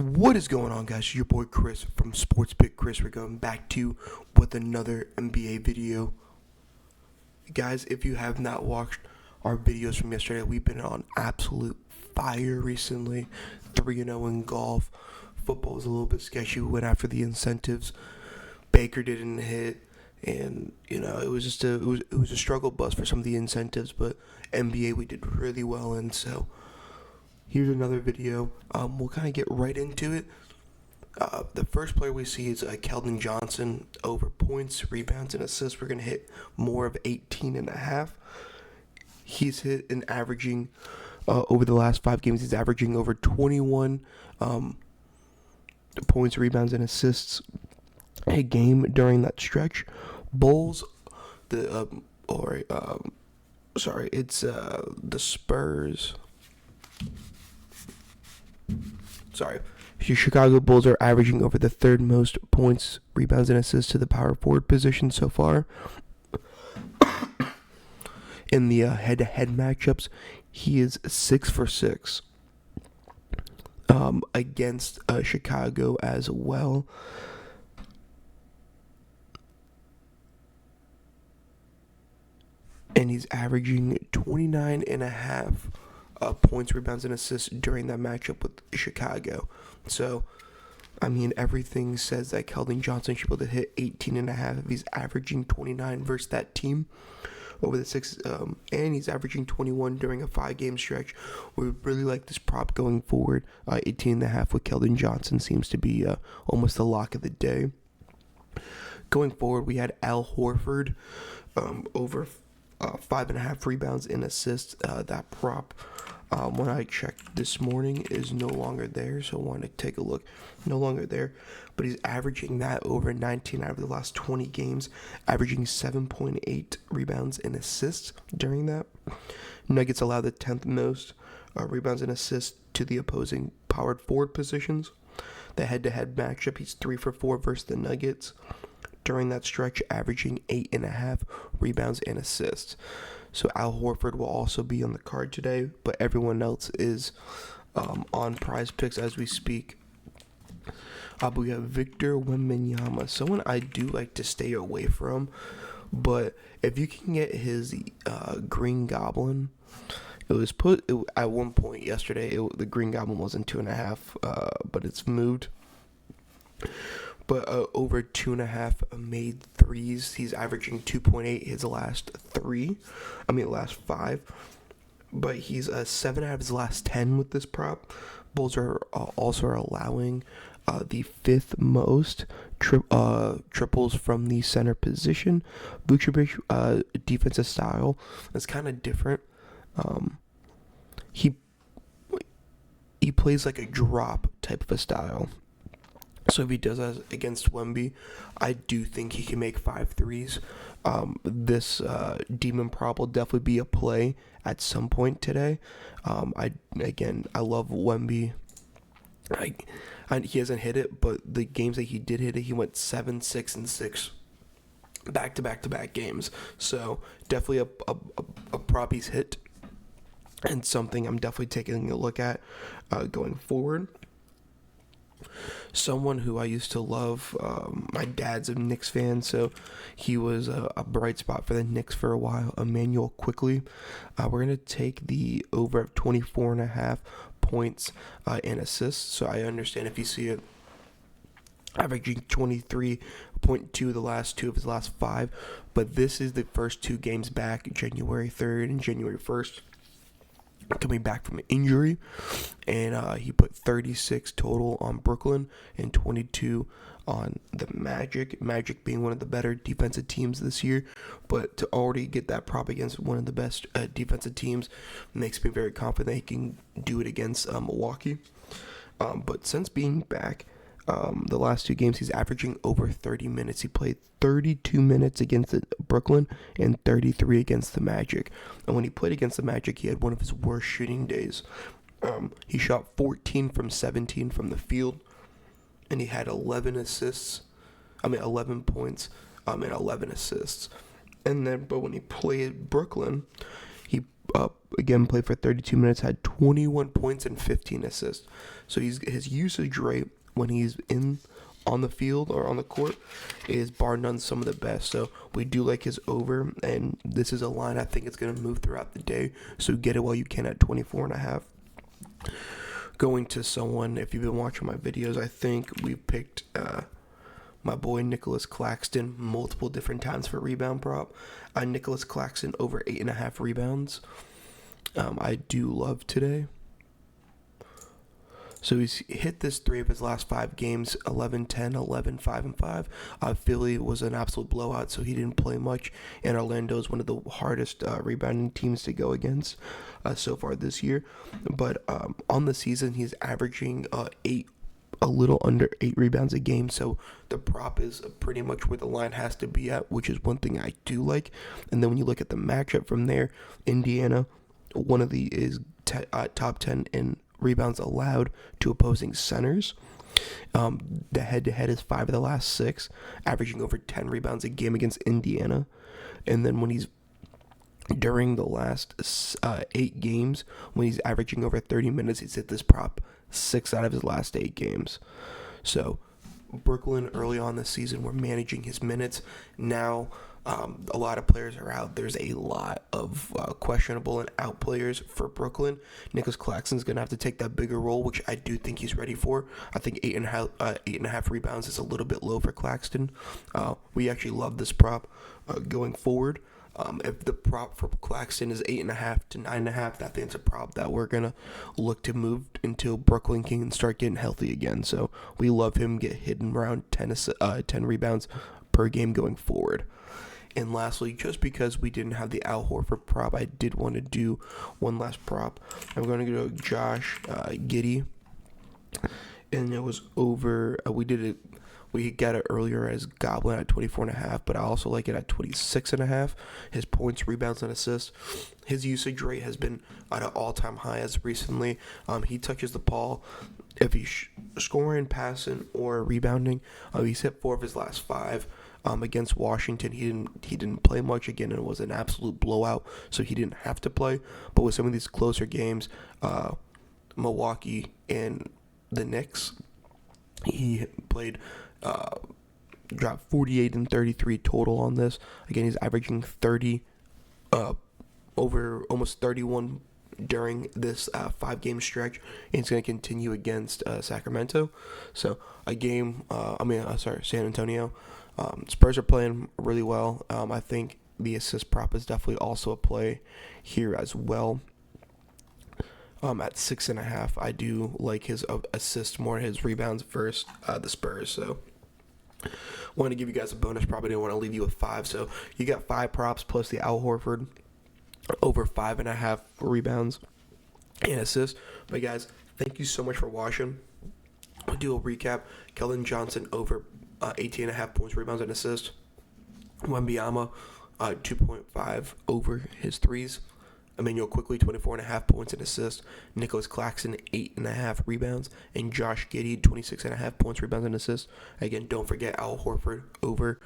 What is going on, guys? It's your boy Chris from Sports Pick Chris. We're going back to you with another NBA video. Guys, if you have not watched our videos from yesterday, we've been on absolute fire recently. 3-0 in golf. Football was a little bit sketchy. We went after the incentives. Baker didn't hit. And, it was just it was a struggle bus for some of the incentives. But NBA, we did really well in, so here's another video. We'll kind of get right into it. The first player we see is Keldon Johnson over points, rebounds, and assists. We're going to hit more of 18.5. He's hit an averaging, over the last 5 games, he's averaging over 21 points, rebounds, and assists a game during that stretch. Bulls, the Spurs. Chicago Bulls are averaging over the third most points, rebounds, and assists to the power forward position so far. In the head-to-head matchups, he is 6 for 6 against Chicago as well. And he's averaging 29.5 points, rebounds, and assists during that matchup with Chicago. So, everything says that Keldon Johnson should be able to hit 18.5 if he's averaging 29 versus that team over the 6, and he's averaging 21 during a 5-game stretch. We really like this prop going forward. 18.5 with Keldon Johnson seems to be almost the lock of the day. Going forward, we had Al Horford over 5.5 rebounds and assists. That prop, when I checked this morning, is no longer there, so I want to take a look. No longer there, but he's averaging that over 19 out of the last 20 games, averaging 7.8 rebounds and assists during that. Nuggets allow the 10th most rebounds and assists to the opposing powered forward positions. The head-to-head matchup, he's 3 for 4 versus the Nuggets during that stretch, averaging 8.5 rebounds and assists. So Al Horford will also be on the card today, but everyone else is on Prize Picks as we speak. But we have Victor Wembanyama, someone I do like to stay away from, but if you can get his Green Goblin, it was put at one point yesterday. The Green Goblin was in 2.5, but it's moved. But over 2.5 made threes. He's averaging 2.8 his last 5. But he's 7 out of his last 10 with this prop. Bulls are also allowing the 5th most triples from the center position. Vucevic defensive style is kind of different. He plays like a drop type of a style. So if he does that against Wemby, I do think he can make 5 threes. This Demon prop will definitely be a play at some point today. I love Wemby. He hasn't hit it, but the games that he did hit it, he went 7, 6, and 6 back-to-back games. So definitely a prop he's hit, and something I'm definitely taking a look at going forward. Someone who I used to love, my dad's a Knicks fan, so he was a bright spot for the Knicks for a while. Emmanuel Quickly. We're going to take the over of 24.5 points and assists. So I understand if you see it averaging 23.2 the last 2 of his last 5, but this is the first 2 games back, January 3rd and January 1st. Coming back from an injury, and he put 36 total on Brooklyn and 22 on the Magic. Magic being one of the better defensive teams this year, but to already get that prop against one of the best defensive teams makes me very confident he can do it against Milwaukee. But since being back, the last 2 games, he's averaging over 30 minutes. He played 32 minutes against Brooklyn and 33 against the Magic. And when he played against the Magic, he had one of his worst shooting days. He shot 14 from 17 from the field, and he had 11 points, and 11 assists. But when he played Brooklyn, he again played for 32 minutes, had 21 points and 15 assists. So his usage rate when he's on the field or on the court is bar none some of the best. So we do like his over, and this is a line I think it's going to move throughout the day. So get it while you can at 24.5. Going to someone, if you've been watching my videos, I think we picked my boy Nicholas Claxton multiple different times for rebound prop. Nicholas Claxton over 8.5 rebounds. I do love today. So he's hit this 3 of his last 5 games, 11, 10, 11, 5, and 5. Philly was an absolute blowout, so he didn't play much. And Orlando is one of the hardest rebounding teams to go against so far this year. But on the season, he's averaging a little under 8 rebounds a game. So the prop is pretty much where the line has to be at, which is one thing I do like. And then when you look at the matchup from there, Indiana, one of the is top 10 in rebounds allowed to opposing centers. The head-to-head is 5 of the last 6, averaging over 10 rebounds a game against Indiana. And then when he's during the last 8 games, when he's averaging over 30 minutes, he's hit this prop 6 out of his last 8 games. So Brooklyn early on this season were managing his minutes. Now a lot of players are out. There's a lot of questionable and out players for Brooklyn. Nicholas Claxton's going to have to take that bigger role, which I do think he's ready for. I think 8.5 rebounds is a little bit low for Claxton. We actually love this prop going forward. If the prop for Claxton is 8.5 to 9.5, I think it's a prop that we're going to look to move until Brooklyn can start getting healthy again. So we love him get hidden around 10 rebounds per game going forward. And lastly, just because we didn't have the Al Horford prop, I did want to do one last prop. I'm going to go Josh Giddey. And it was over, we got it earlier as Goblin at 24.5, but I also like it at 26.5. His points, rebounds, and assists. His usage rate has been at an all-time high as recently. He touches the ball. If he's scoring, passing, or rebounding, he's hit 4 of his last 5. Against Washington, he didn't play much again, and it was an absolute blowout, so he didn't have to play. But with some of these closer games, Milwaukee and the Knicks, he played, dropped 48 and 33 total on this. Again, he's averaging 30, over almost 31 during this 5-game stretch, and it's going to continue against Sacramento. So San Antonio. Spurs are playing really well. I think the assist prop is definitely also a play here as well. At 6.5, I do like his assist more, his rebounds versus the Spurs. So wanted to give you guys a bonus prop. I didn't want to leave you with 5. So you got 5 props plus the Al Horford over 5.5 rebounds and assists. But guys, thank you so much for watching. I'll do a recap. Keldon Johnson over 18.5 points, rebounds, and assists. Wembanyama, 2.5 over his threes. Emmanuel Quickly, 24.5 points and assists. Nicholas Claxton, 8.5 rebounds. And Josh Giddey, 26.5 points, rebounds, and assists. Again, don't forget Al Horford over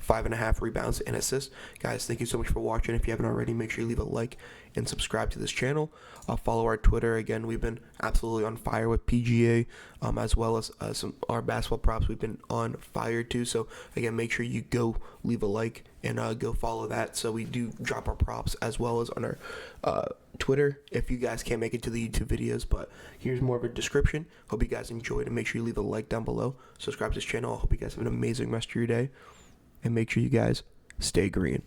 5.5 rebounds and assists. Guys, thank you so much for watching. If you haven't already, make sure you leave a like and subscribe to this channel. Follow our Twitter. Again, we've been absolutely on fire with PGA, as well as our basketball props. We've been on fire too. So again, make sure you go leave a like and go follow that. So we do drop our props as well as on our Twitter if you guys can't make it to the YouTube videos. But here's more of a description. Hope you guys enjoyed, and make sure you leave a like down below. Subscribe to this channel. I hope you guys have an amazing rest of your day. And make sure you guys stay green.